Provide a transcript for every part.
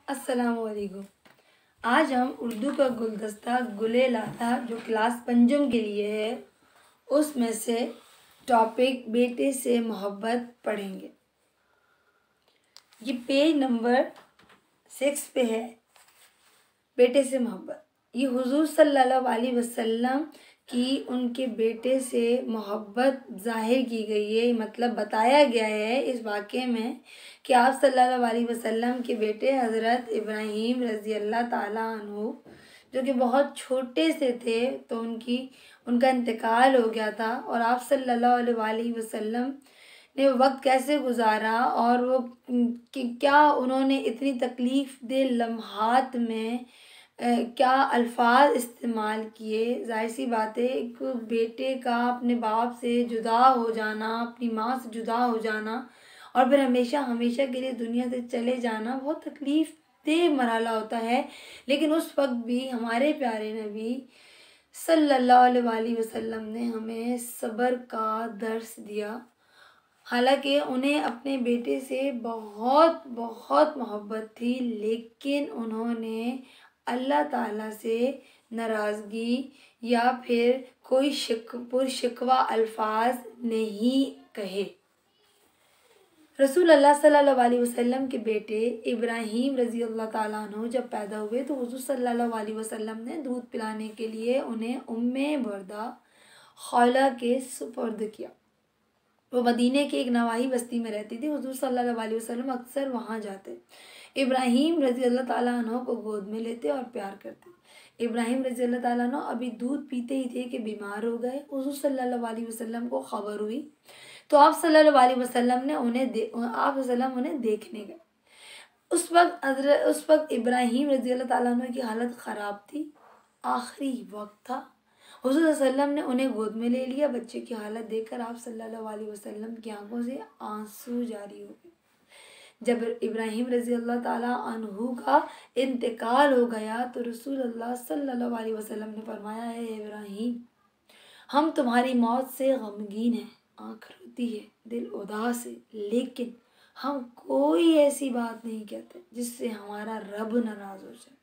السلام علیکم۔ آج ہم اردو کا گلدستہ گلے لاتا جو کلاس پنجم کے لیے ہے اس میں سے ٹاپک بیٹے سے محبت پڑھیں گے۔ یہ پیج نمبر 6 پہ ہے، بیٹے سے محبت۔ یہ حضور صلی اللہ علیہ وسلم کی ان کے بیٹے سے محبت ظاہر کی گئی ہے، مطلب بتایا گیا ہے اس واقعے میں کہ آپ صلی اللہ علیہ وسلم کے بیٹے حضرت ابراہیم رضی اللہ تعالیٰ عنہ جو کہ بہت چھوٹے سے تھے تو ان کا انتقال ہو گیا تھا، اور آپ صلی اللہ علیہ وسلم نے وقت کیسے گزارا اور وہ کیا انہوں نے اتنی تکلیف دہ لمحات میں کیا الفاظ استعمال کیے۔ ظاہر سی بات ہے ایک بیٹے کا اپنے باپ سے جدا ہو جانا، اپنی ماں سے جدا ہو جانا اور پھر ہمیشہ کے لیے دنیا سے چلے جانا بہت تکلیف دہ مرحلہ ہوتا ہے، لیکن اس وقت بھی ہمارے پیارے نبی صلی اللہ علیہ وسلم نے ہمیں صبر کا درس دیا۔ حالانکہ انہیں اپنے بیٹے سے بہت بہت محبت تھی، لیکن انہوں نے اللہ تعالیٰ سے ناراضگی یا پھر کوئی پرشکوہ الفاظ نہیں کہے۔ رسول اللہ صلی اللہ علیہ وسلم کے بیٹے ابراہیم رضی اللہ تعالیٰ عنہ جب پیدا ہوئے تو حضور صلی اللہ علیہ وسلم نے دودھ پلانے کے لیے انہیں بردہ خولہ کے سپرد کیا۔ وہ مدینے کے ایک نواحی بستی میں رہتی تھی، حضور صلی اللہ علیہ وسلم اکثر وہاں جاتے۔ ابراہیم رضی اللہ تعالیٰ عنہ کو گود میں لیتے اور پیار کرتے۔ ابراہیم رضی اللہ تعالیٰ عنہ ابھی دودھ پیتے ہی تھے کہ بیمار ہو گئے۔ حضور صلی اللہ علیہ وسلم کو خبر ہوئی تو آپ صلی اللہ علیہ وسلم نے انہیں دیکھنے گئے۔ اس وقت ابراہیم رضی اللہ تعالیٰ عنہ کی حالت خراب تھی، آخری وقت تھا۔ حضور صلی اللہ علیہ وسلم نے انہیں گود میں لے لیا۔ بچے کی حالت دیکھ کر آپ صلی اللہ علیہ وسلم کی آنکھوں سے آنسو جاری ہو گئے۔ جب ابراہیم رضی اللہ تعالیٰ عنہ کا انتقال ہو گیا تو رسول اللہ صلی اللہ علیہ وسلم نے فرمایا، اے ابراہیم، ہم تمہاری موت سے غمگین ہیں، آنکھ روتی ہے، دل اداس ہے، لیکن ہم کوئی ایسی بات نہیں کہتے جس سے ہمارا رب ناراض ہو جائے۔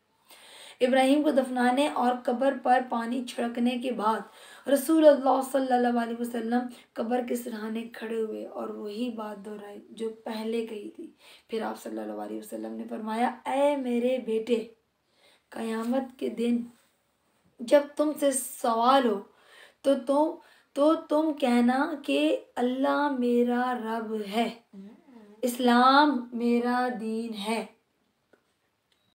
ابراہیم کو دفنانے اور قبر پر پانی چھڑکنے کے بعد رسول اللہ صلی اللہ علیہ وسلم قبر کے سرہانے کھڑے ہوئے اور وہی بات دہرائی جو پہلے کہی تھی۔ پھر آپ صلی اللہ علیہ وسلم نے فرمایا، اے میرے بیٹے، قیامت کے دن جب تم سے سوال ہو تو تم کہنا کہ اللہ میرا رب ہے، اسلام میرا دین ہے،